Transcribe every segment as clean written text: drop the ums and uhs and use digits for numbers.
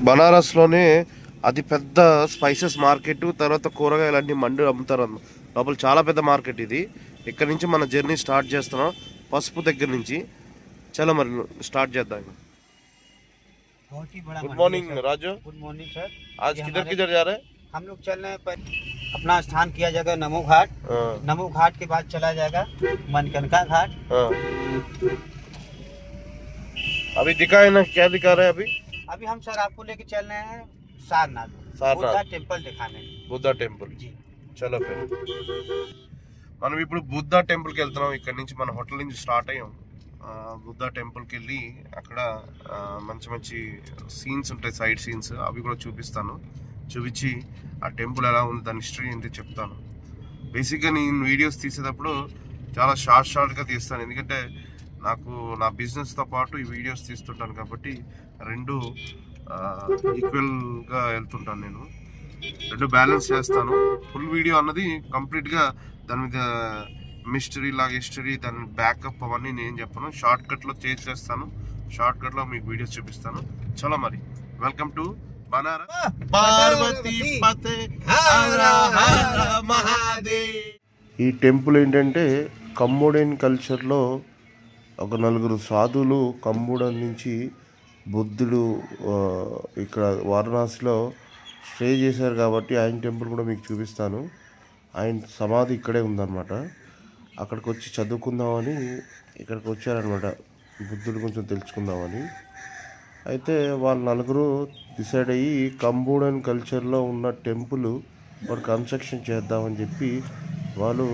బనారస్లోనే అతి పెద్ద spices market, తర్వాత కూరగాయలన్నీ మండి అమ్ముతారు. లోపల చాలా పెద్ద మార్కెట్ ఇది. ఇక్కడ నుంచి మన జర్నీ స్టార్ట్ చేస్తున్నాం, పసుపు దగ్గర నుంచి. చలో మరి స్టార్ట్ చేద్దాం. बहुत ही बड़ा गुड मंदिर है morning sir. Raju, good morning sir. आज ये किधर हमारे किधर जा रहे हैं? हम लोग चल रहे हैं पर अपना स्थान किया जाएगा नमो घाट। हाँ, नमो घाट के बाद चला जाएगा मनकनका घाट। हाँ। अभी दिखाए ना, क्या दिखा रहे हैं अभी? अभी हम सर आपको लेके चल रहे हैं सारनाथ सारनाथ। बुद्धा टेम्पल दिखाने। బుద్ధా టెంపుల్. जी చలో ఫిర్ మనం ఇప్పుడు బుద్ధా టెంపుల్కి వెళ్తున్నాం. ఇక్కడ నుంచి మన హోటల్ నుంచి స్టార్ట్ అయ్యాం. బుద్ధా టెంపుల్కి వెళ్ళి అక్కడ మంచి మంచి సీన్స్ ఉంటాయి, సైడ్ సీన్స్, అవి కూడా చూపిస్తాను. చూపించి ఆ టెంపుల్ ఎలా ఉంది, దాని హిస్టరీ ఏంటి చెప్తాను. బేసిక్గా నేను వీడియోస్ తీసేటప్పుడు చాలా షార్ట్గా తీస్తాను, ఎందుకంటే నాకు నా బిజినెస్తో పాటు ఈ వీడియోస్ తీస్తుంటాను కాబట్టి రెండు ఈక్వల్గా వెళ్తుంటాను. నేను రెండు బ్యాలెన్స్ చేస్తాను. ఫుల్ వీడియో అన్నది కంప్లీట్గా దాని మీద మిస్టరీ లాగా హిస్టరీ, దాని బ్యాకప్ అవన్నీ నేను చెప్పను. షార్ట్ కట్లో చేసేస్తాను, షార్ట్ కట్లో మీకు వీడియోస్ చూపిస్తాను. చలో మరి, వెల్కమ్ టు బనారస్. ఈ టెంపుల్ ఏంటంటే కంబోడియన్ కల్చర్లో ఒక నలుగురు సాధువులు కంబోడియన్ నుంచి బుద్ధుడు ఇక్కడ వారణాసిలో స్టే చేశారు కాబట్టి ఆయన టెంపుల్ కూడా మీకు చూపిస్తాను. ఆయన సమాధి ఇక్కడే ఉందన్నమాట. అక్కడికి వచ్చి చదువుకుందామని ఇక్కడికి వచ్చారనమాట, బుద్ధుడు కొంచెం తెలుసుకుందామని. అయితే వాళ్ళ నలుగురు డిసైడ్ అయ్యి కంబోడియన్ కల్చర్లో ఉన్న టెంపుల్ వాడు కన్స్ట్రక్షన్ చేద్దామని చెప్పి వాళ్ళు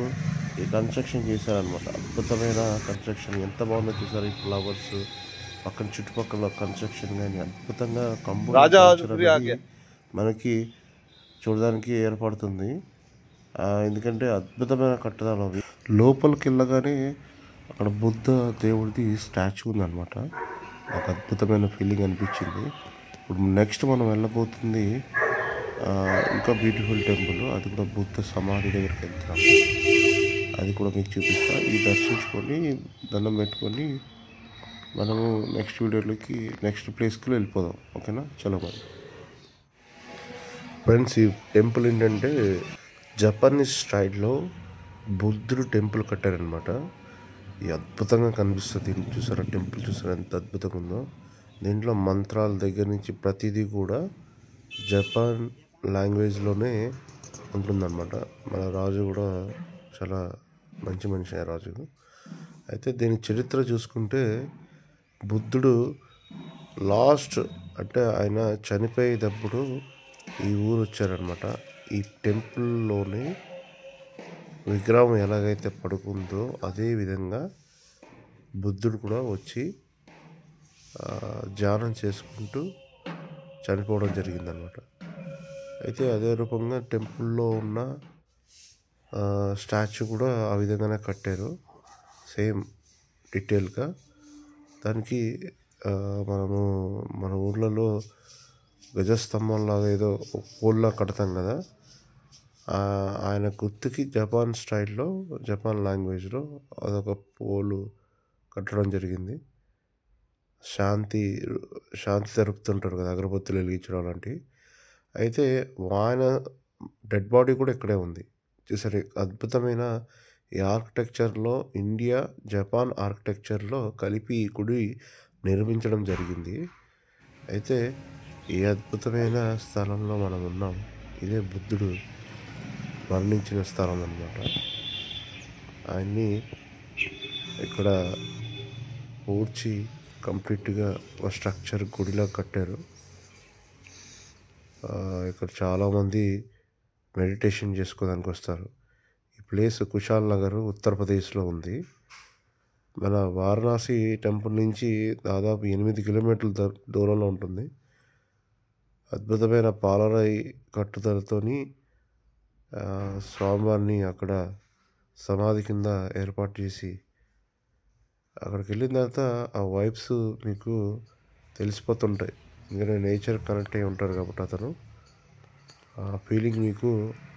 ఈ కన్స్ట్రక్షన్ చేశారనమాట. అద్భుతమైన కన్స్ట్రక్షన్, ఎంత బాగుందో చూసారు. ఈ ఫ్లవర్స్ పక్కన చుట్టుపక్కల కన్స్ట్రక్షన్ కానీ అద్భుతంగా కంబోడియన్ మనకి చూడడానికి ఏర్పడుతుంది. ఎందుకంటే అద్భుతమైన కట్టడాలు అవి. లోపలికి వెళ్ళగానే అక్కడ బుద్ధ దేవుడిది స్టాచ్యూ ఉందన్నమాట. నాకు అద్భుతమైన ఫీలింగ్ అనిపించింది. ఇప్పుడు నెక్స్ట్ మనం వెళ్ళబోతుంది ఇంకా బ్యూటిఫుల్ టెంపుల్, అది కూడా బుద్ధ సమాధి దగ్గరికి వెళ్తాం. అది కూడా మీకు చూపిస్తా. ఈ దర్శించుకొని దండం పెట్టుకొని మనము నెక్స్ట్ వీడియోలోకి నెక్స్ట్ ప్లేస్కి వెళ్ళిపోదాం. ఓకేనా, చలో మరి ఫ్రెండ్స్. ఈ టెంపుల్ ఏంటంటే జపనీస్ స్టైల్లో బుద్ధుడు టెంపుల్ కట్టారనమాట. ఈ అద్భుతంగా కనిపిస్తుంది. చూసారా టెంపుల్, చూసారా ఎంత అద్భుతంగా ఉందో. దీంట్లో మంత్రాల దగ్గర నుంచి ప్రతిదీ కూడా జపాన్ లాంగ్వేజ్లోనే ఉంటుందన్నమాట. మన రాజు కూడా చాలా మంచి మనిషి రాజు. అయితే దీని చరిత్ర చూసుకుంటే బుద్ధుడు లాస్ట్ అంటే ఆయన చనిపోయేటప్పుడు ఈ ఊరు వచ్చారనమాట. ఈ టెంపుల్లోనే విగ్రహం ఎలాగైతే పడుకుందో అదే విధంగా బుద్ధుడు కూడా వచ్చి ధ్యానం చేసుకుంటూ చనిపోవడం జరిగిందనమాట. అయితే అదే రూపంగా టెంపుల్లో ఉన్న స్టాచ్యూ కూడా ఆ విధంగానే కట్టారు, సేమ్ డీటెయిల్గా. దానికి మనము మన ఊర్లలో గజస్తంభంలాగా ఏదో పోల్లా కడతాం కదా, ఆయన గుర్తుకి జపాన్ స్టైల్లో, జపాన్ లాంగ్వేజ్లో అదొక పోలు కట్టడం జరిగింది. శాంతి జరుపుతుంటారు కదా, అగరబత్తులు వెలిగించడం అలాంటివి. అయితే ఆయన డెడ్ బాడీ కూడా ఇక్కడే ఉంది. చూసారు అద్భుతమైన ఈ ఆర్కిటెక్చర్లో ఇండియా జపాన్ ఆర్కిటెక్చర్లో కలిపి ఈ గుడి నిర్మించడం జరిగింది. అయితే ఈ అద్భుతమైన స్థలంలో మనం ఉన్నాం. ఇదే బుద్ధుడు మరణించిన స్థలం అన్నమాట. ఆయన్ని ఇక్కడ పూడ్చి కంప్లీట్గా ఒక స్ట్రక్చర్ గుడిలా కట్టారు. ఇక్కడ చాలామంది మెడిటేషన్ చేసుకోవడానికి వస్తారు. ఈ ప్లేస్ కుషాల్ నగర్ ఉత్తరప్రదేశ్లో ఉంది. మన వారణాసి టెంపుల్ నుంచి దాదాపు 8 కిలోమీటర్ల దూరంలో ఉంటుంది. అద్భుతమైన పాలరాయి కట్టుదలతోని స్వామివారిని అక్కడ సమాధి కింద ఏర్పాటు చేసి అక్కడికి వెళ్ళిన తర్వాత ఆ వైబ్స్ మీకు తెలిసిపోతుంటాయి. ఎందుకంటే నేచర్ కనెక్ట్ అయి ఉంటారు కాబట్టి అతను ఆ ఫీలింగ్ మీకు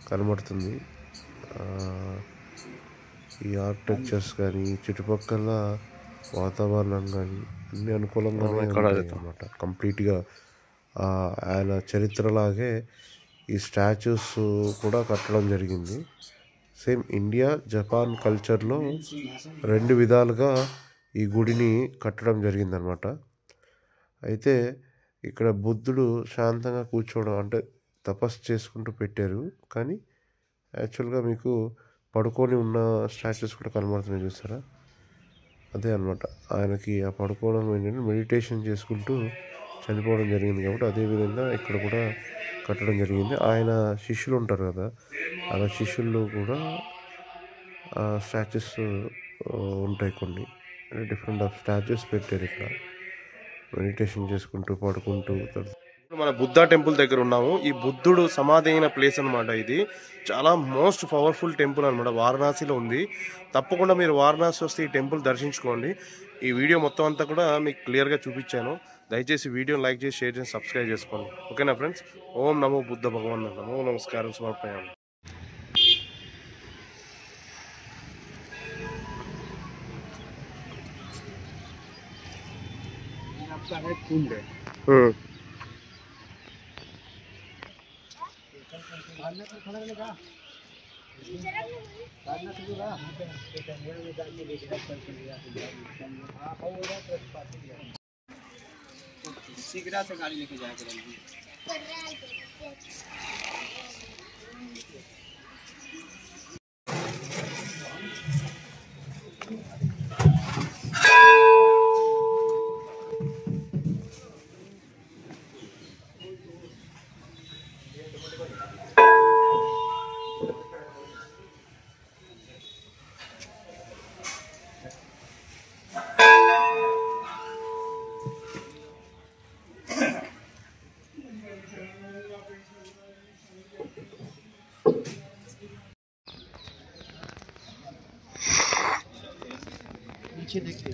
కనబడుతుంది. ఈ ఆర్కిటెక్చర్స్ కానీ చుట్టుపక్కల వాతావరణం కానీ అన్ని అనుకూలంగా అన్నమాట. కంప్లీట్గా ఆయన చరిత్రలాగే ఈ స్టాచ్యూస్ కూడా కట్టడం జరిగింది. సేమ్ ఇండియా జపాన్ కల్చర్లో 2 విధాలుగా ఈ గుడిని కట్టడం జరిగిందనమాట. అయితే ఇక్కడ బుద్ధుడు శాంతంగా కూర్చోవడం అంటే తపస్సు చేసుకుంటూ పెట్టారు. కానీ యాక్చువల్గా మీకు పడుకొని ఉన్న స్టాచ్యూస్ కూడా కనబడుతున్నాయి, చూస్తారా? అదే అనమాట, ఆయనకి ఆ పడుకోవడం ఏంటంటే మెడిటేషన్ చేసుకుంటూ చనిపోవడం జరిగింది కాబట్టి అదేవిధంగా ఇక్కడ కూడా కట్టడం జరిగింది. ఆయన శిష్యులు ఉంటారు కదా, అలా శిష్యులు కూడా స్టాచ్యూస్ ఉంటాయి కొన్ని, డిఫరెంట్ ఆఫ్ స్టాచ్యూస్ పెట్టారు ఇక్కడ మెడిటేషన్ చేసుకుంటూ పడుకుంటూ. మన బుద్ధ టెంపుల్ దగ్గర ఉన్నాము. ఈ బుద్ధుడు సమాధి అయిన ప్లేస్ అనమాట. ఇది చాలా మోస్ట్ పవర్ఫుల్ టెంపుల్ అనమాట, వారణాసిలో ఉంది. తప్పకుండా మీరు వారణాసి వస్తే ఈ టెంపుల్ దర్శించుకోండి. ఈ వీడియో మొత్తం అంతా కూడా మీకు క్లియర్గా చూపించాను. దయచేసి వీడియోని లైక్ చేసి షేర్ చేసి సబ్స్క్రైబ్ చేసుకోండి. ఓకేనా ఫ్రెండ్స్? ఓం నమో బుద్ధ భగవాన్, నమో నమస్కారం సమర్పయామి. शीघ्र से गाड़ी लेके जाया करेंगे। नीचे देखिए,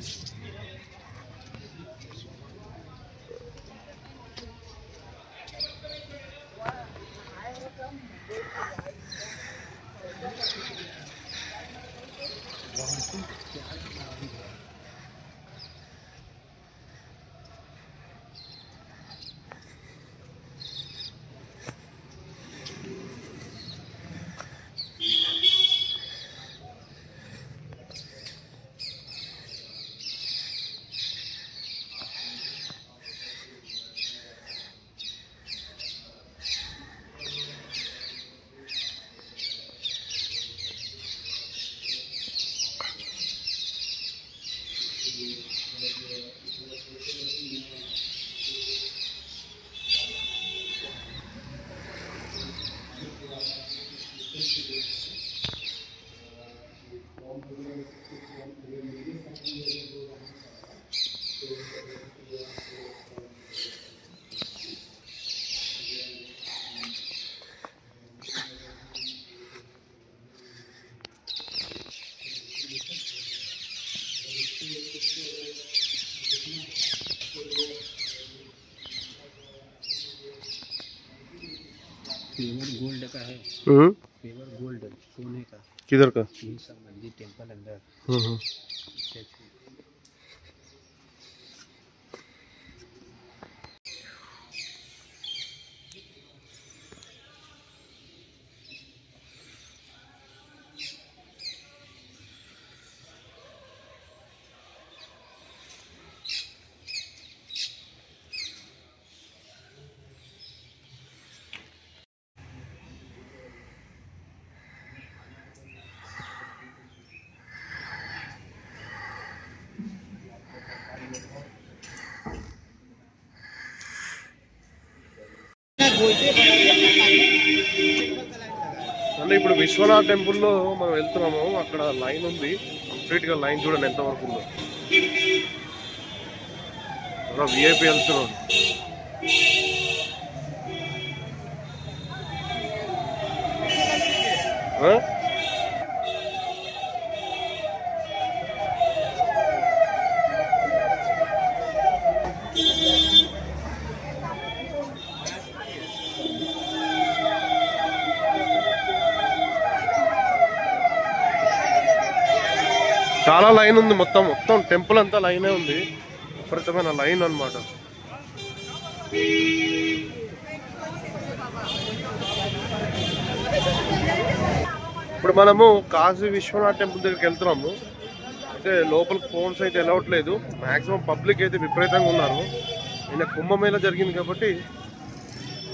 पेवर गोल्ड का है। पेवर गोल्ड सोने का। किधर का? यही सब मंदिर टेंपल अंदर। అంటే ఇప్పుడు విశ్వనాథ్ టెంపుల్లో మనం వెళ్తున్నాము, అక్కడ లైన్ ఉంది, కంప్లీట్గా లైన్ చూడండి ఎంతవరకు ఉందో. విఐపి వెళ్తున్నాడు. చాలా లైన్ ఉంది, మొత్తం టెంపుల్ అంతా లైనే ఉంది, విపరీతమైన లైన్ అన్నమాట. ఇప్పుడు మనము కాశీ విశ్వనాథ్ టెంపుల్ దగ్గరికి వెళ్తున్నాము. అయితే లోపలికి ఫోన్స్ అయితే వెళ్ళవట్లేదు. మ్యాక్సిమం పబ్లిక్ అయితే విపరీతంగా ఉన్నారు. నిన్న కుంభమేళ జరిగింది కాబట్టి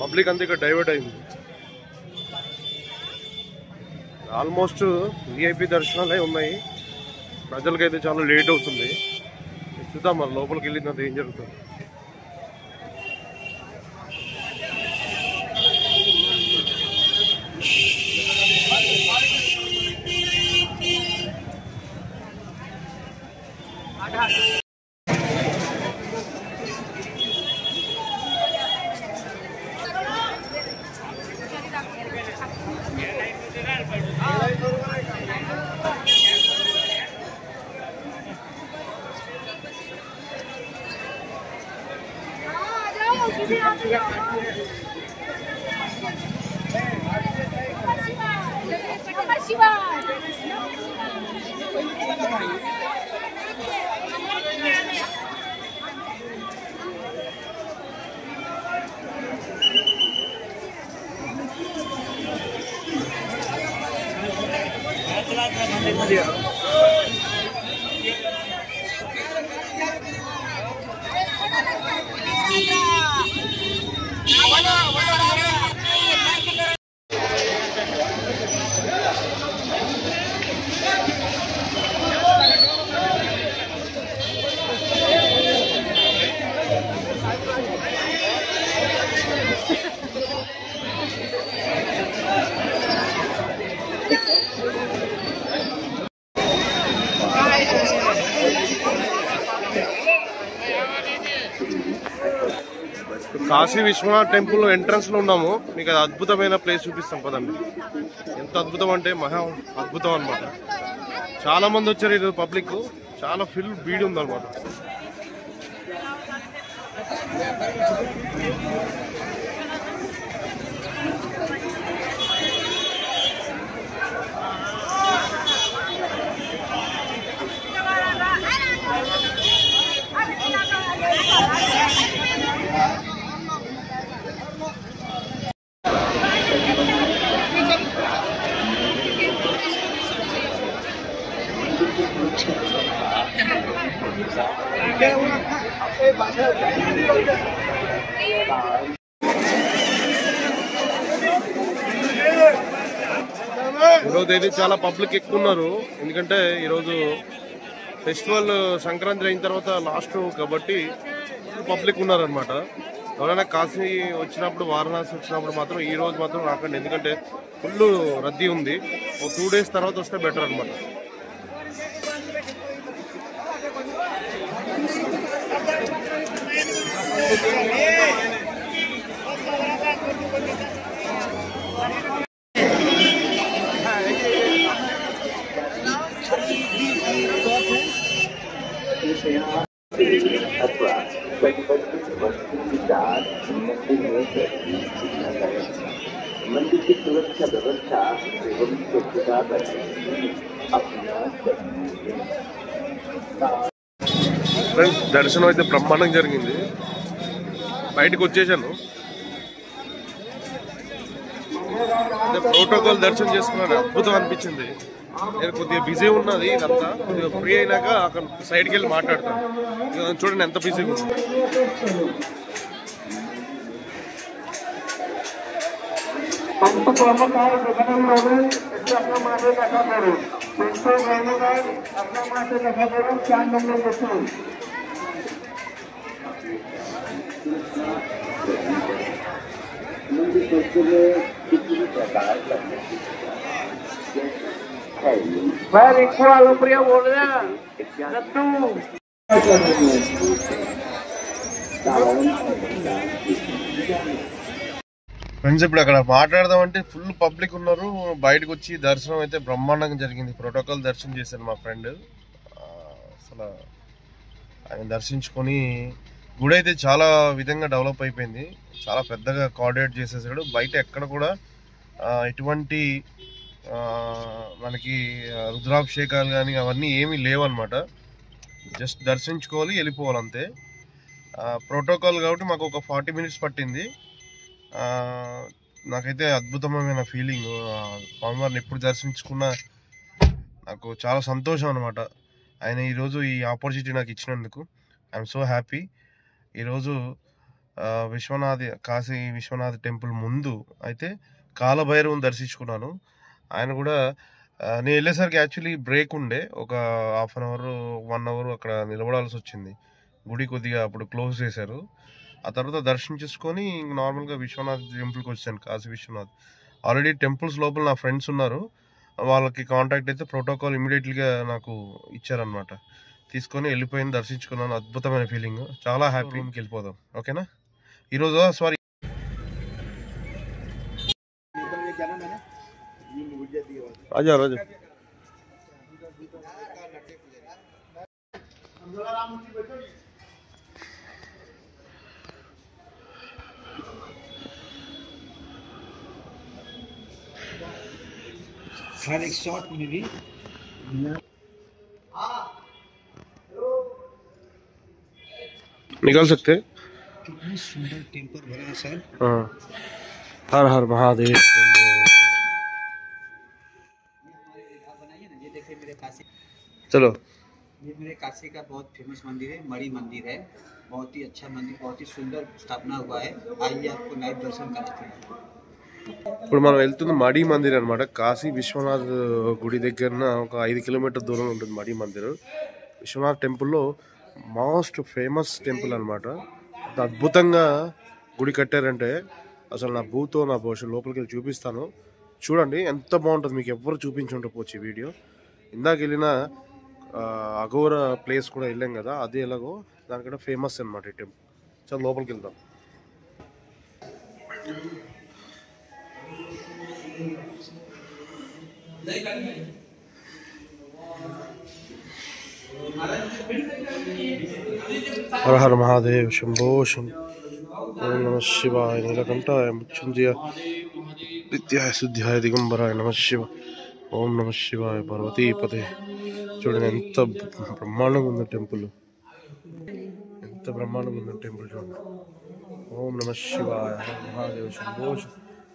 పబ్లిక్ అంతా ఇక్కడ డైవర్ట్ అయింది. ఆల్మోస్ట్ విఐపి దర్శనాలే ఉన్నాయి. ప్రజలకైతే చాలా లేట్ అవుతుంది. చూద్దాం మరి లోపలికి వెళ్ళిన తర్వాత ఏం జరుగుతుంది. కాశీ విశ్వనాథ్ టెంపుల్ ఎంట్రన్స్ లో ఉన్నాము. మీకు అది అద్భుతమైన ప్లేస్ చూపిస్తాం పదండి. ఎంత అద్భుతం అంటే మహా అద్భుతం అనమాట. చాలా మంది వచ్చారు ఈరోజు పబ్లిక్. చాలా ఫుల్ భీడ్ ఉందన్నమాట. ఈరోజు అయితే చాలా పబ్లిక్ ఎక్కువ ఉన్నారు. ఎందుకంటే ఈరోజు ఫెస్టివల్ సంక్రాంతి అయిన తర్వాత లాస్ట్ కాబట్టి పబ్లిక్ ఉన్నారనమాట. ఎవరైనా కాశీ వచ్చినప్పుడు, వారణాసి వచ్చినప్పుడు మాత్రం ఈ రోజు మాత్రం రాకండి. ఎందుకంటే ఫుల్ రద్దీ ఉంది. ఒక 2 days తర్వాత వస్తే బెటర్ అనమాట. मंदिर की सुरक्षा व्यवस्था एवं स्वच्छता ఫ్రెండ్స్, దర్శనం అయితే బ్రహ్మాండంగా జరిగింది. బయటకు వచ్చేసాను. ప్రోటోకాల్ దర్శనం చేసుకున్నాను. అద్భుతం అనిపించింది. నేను కొద్దిగా బిజీ ఉన్నది. ఇదంతా కొద్దిగా ఫ్రీ అయినాక అక్కడ సైడ్కి వెళ్ళి మాట్లాడతాను. చూడండి ఎంత బిజీగా ఉంది. ఫ్రెండ్స్, ఇప్పుడు అక్కడ మాట్లాడదామంటే ఫుల్ పబ్లిక్ ఉన్నారు. బయటకు వచ్చి దర్శనం అయితే బ్రహ్మాండంగా జరిగింది. ప్రోటోకాల్ దర్శనం చేశాను మా ఫ్రెండ్. అసలు ఆయన దర్శించుకొని గుడి అయితే చాలా విధంగా డెవలప్ అయిపోయింది. చాలా పెద్దగా కోఆర్డినేట్ చేసేసాడు. బయట ఎక్కడ కూడా ఎటువంటి మనకి రుద్రాభిషేకాలు కానీ అవన్నీ ఏమీ లేవన్నమాట. జస్ట్ దర్శించుకోవాలి, వెళ్ళిపోవాలి అంతే. ప్రోటోకాల్ కాబట్టి మాకు ఒక 40 minutes పట్టింది. నాకైతే అద్భుతమైన ఫీలింగ్. స్వామివారిని ఎప్పుడు దర్శించుకున్నా నాకు చాలా సంతోషం అనమాట. ఆయన ఈరోజు ఈ ఆపర్చునిటీ నాకు ఇచ్చినందుకు ఐఎమ్ సో హ్యాపీ. ఈరోజు కాశీ విశ్వనాథ్ టెంపుల్ ముందు అయితే కాలభైరవుని దర్శించుకున్నాను. ఆయన కూడా నేను వెళ్ళేసరికి యాక్చువల్లీ బ్రేక్ ఉండే, ఒక హాఫ్ అన్ అవర్ 1 అవర్ అక్కడ నిలబడాల్సి వచ్చింది. గుడి కొద్దిగా అప్పుడు క్లోజ్ చేశారు. ఆ తర్వాత దర్శనం చేసుకొని నార్మల్గా విశ్వనాథ్ టెంపుల్కి వచ్చాను, కాశీ విశ్వనాథ్. ఆల్రెడీ టెంపుల్స్ లోపల నా ఫ్రెండ్స్ ఉన్నారు, వాళ్ళకి కాంటాక్ట్ అయితే ప్రోటోకాల్ ఇమీడియట్గా నాకు ఇచ్చారనమాట. తీసుకొని వెళ్ళిపోయింది, దర్శించుకున్నాను. అద్భుతమైన ఫీలింగ్, చాలా హ్యాపీకి వెళ్ళిపోదాం. ఓకేనా? ఈరోజు సారీ రాజా రాజా हर एक शॉट में भी निकाल सकते हैं। कितनी सुंदर टेम्पल बना है सर। हाँ, हर हर महादेव। बनाइए ना, ये देखिए मेरे काशी, चलो ये मेरे काशी का बहुत फेमस मंदिर है, मणि मंदिर है। बहुत ही अच्छा मंदिर, बहुत ही सुंदर स्थापना हुआ है। आइए आपको लाइव दर्शन कराते हैं। ఇప్పుడు మనం వెళ్తుంది మడి మందిర్ అనమాట. కాశీ విశ్వనాథ్ గుడి దగ్గరన ఒక 5 కిలోమీటర్ దూరంలో ఉంటుంది మడి మందిర్. విశ్వనాథ్ టెంపుల్లో మోస్ట్ ఫేమస్ టెంపుల్ అనమాట. అద్భుతంగా గుడి కట్టారంటే అసలు నా భూతో నా భవిష్యత్తు లోపలికి వెళ్ళి చూపిస్తాను. చూడండి ఎంత బాగుంటుంది, మీకు ఎవ్వరు చూపించుండకపోవచ్చు ఈ వీడియో. ఇందాక వెళ్ళిన అఘోర ప్లేస్ కూడా వెళ్ళాం కదా, అది ఎలాగో దానికంటే ఫేమస్ అనమాట ఈ టెంపుల్. చాలా లోపలికి వెళ్దాం. हर हर महादेव शंभो शंकर। ओम नमः शिवाय नीलकंठाय मृत्युंजय नित्याय शुद्ध्याय दिगंबराय नमः शिवाय। ओम नमः शिवाय पार्वती पते। చూడండి ఎంత బ్రహ్మాండంగా ఉంది టెంపుల్, ఎంత బ్రహ్మాండంగా ఉంది టెంపుల్ చూడండి. ఓం నమః శివాయ మహాదేవ శంభో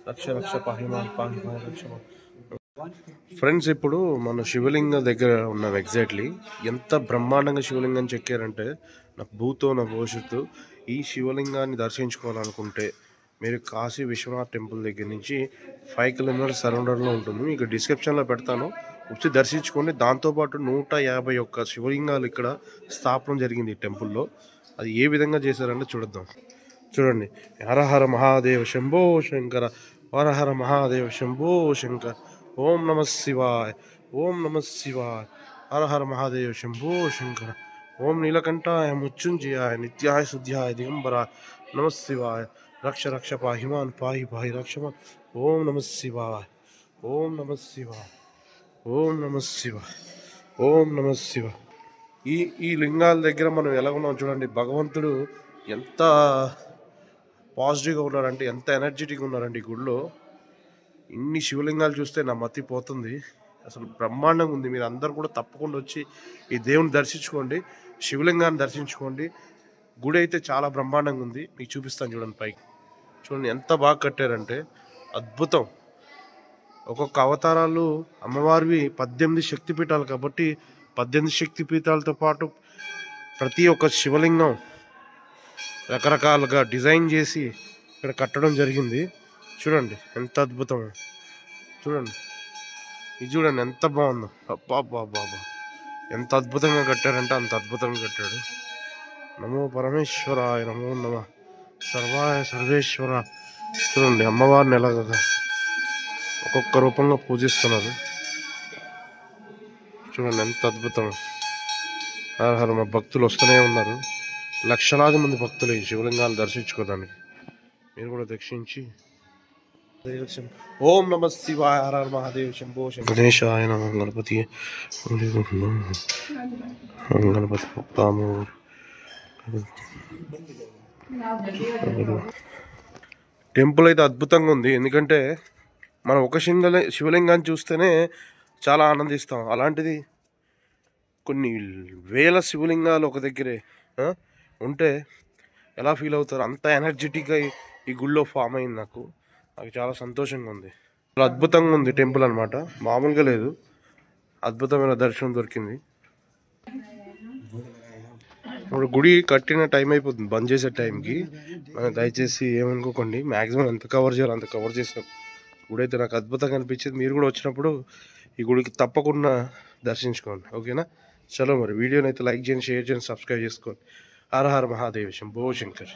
రక్ష రక్ష పాహిమాన్ పాహి పాహి రక్ష. ఫ్రెండ్స్, ఇప్పుడు మన శివలింగ దగ్గర ఉన్నాం. ఎగ్జాక్ట్లీ ఎంత బ్రహ్మాండంగా శివలింగం చెక్కారంటే నాకు భూతో నా భవిష్యత్తు. ఈ శివలింగాన్ని దర్శించుకోవాలనుకుంటే మీరు కాశీ విశ్వనాథ్ టెంపుల్ దగ్గర నుంచి 5 కిలోమీటర్స్ సరౌండర్లో ఉంటుంది. మీకు డిస్క్రిప్షన్లో పెడతాను, వచ్చి దర్శించుకోండి. దాంతోపాటు 151 శివలింగాలు ఇక్కడ స్థాపన జరిగింది ఈ టెంపుల్లో. అది ఏ విధంగా చేశారంటే చూద్దాం. చూడండి, హర హర మహాదేవ శంభో శంకర, హర హర మహాదేవ శంభో శంకర. ఓం నమ శివాయ, ఓం నమ శివాయ, హర హర మహాదేవ శంభో శంకర. ఓం నీలకంఠాయ మృత్యుంజయాయ నిత్యాయ శుద్ధ్యాయ దిగంబరాయ నమ శివాయ. రక్ష రక్ష పాహిమాన్ పాహి పాహి రక్షమాన్. ఓం నమ శివాయ, ఓం నమ శివాయ, ఓం నమ శివాయ, ఓం నమ శివాయ. ఈ లింగాల దగ్గర మనం ఎలా ఉన్నాం చూడండి. భగవంతుడు ఎంత పాజిటివ్గా ఉన్నారంటే, ఎంత ఎనర్జెటిక్గా ఉన్నారంటే ఈ గుడిలో. ఇన్ని శివలింగాలు చూస్తే నా మతి పోతుంది, అసలు బ్రహ్మాండంగా ఉంది. మీరు అందరు కూడా తప్పకుండా వచ్చి ఈ దేవుని దర్శించుకోండి, శివలింగాన్ని దర్శించుకోండి. గుడి అయితే చాలా బ్రహ్మాండంగా ఉంది, మీకు చూపిస్తాను చూడండి. పైకి చూడండి ఎంత బాగా కట్టారంటే అద్భుతం. ఒక్కొక్క అవతారాలు అమ్మవారివి 18 శక్తిపీఠాలు కాబట్టి 18 శక్తిపీఠాలతో పాటు ప్రతి ఒక్క శివలింగం రకరకాలుగా డిజైన్ చేసి ఇక్కడ కట్టడం జరిగింది. చూడండి ఎంత అద్భుతం, చూడండి ఇది చూడండి ఎంత బాగుందో. అబ్బా బాబా, ఎంత అద్భుతంగా కట్టారంటే అంత అద్భుతంగా కట్టాడు. నమో పరమేశ్వరాయ, నమో నమ సర్వాయ సర్వేశ్వర. చూడండి అమ్మవారిని ఎలాగ ఒక్కొక్క రూపంగా పూజిస్తున్నారు. చూడండి ఎంత అద్భుతం. హర హర, మా భక్తులు వస్తూనే ఉన్నారు, లక్షలాది మంది భక్తులు ఈ శివలింగాలు దర్శించుకోవడానికి. మీరు కూడా దర్శించి ఓం నమ శివాయ, హర హర మహాదేవ శంభో శంకర. గణేశాయ నమః, గణపతి గణపతి పప్పాము. టెంపుల్ అయితే అద్భుతంగా ఉంది, ఎందుకంటే మనం ఒక శివలింగాన్ని చూస్తేనే చాలా ఆనందిస్తాం. అలాంటిది కొన్ని వేల శివలింగాలు ఒక దగ్గరే ఉంటే ఎలా ఫీల్ అవుతారు? అంత ఎనర్జెటిక్గా ఈ గుళ్ళో ఫామ్ అయింది నాకు. నాకు చాలా సంతోషంగా ఉంది. చాలా అద్భుతంగా ఉంది టెంపుల్ అనమాట, మామూలుగా లేదు. అద్భుతమైన దర్శనం దొరికింది. ఇప్పుడు గుడి కట్టిన టైం అయిపోతుంది, బంద్ చేసే టైంకి. దయచేసి ఏమనుకోకండి, మ్యాక్సిమం ఎంత కవర్ చేయాలో అంత కవర్ చేసినాం. గుడి అయితే నాకు అద్భుతంగా అనిపించింది. మీరు కూడా వచ్చినప్పుడు ఈ గుడికి తప్పకుండా దర్శించుకోండి, ఓకేనా? చలో మరి వీడియోని అయితే లైక్ చేయండి, షేర్ చేయండి, సబ్స్క్రైబ్ చేసుకోండి. హర హర మహాదేవ్, శంభో శంకర్.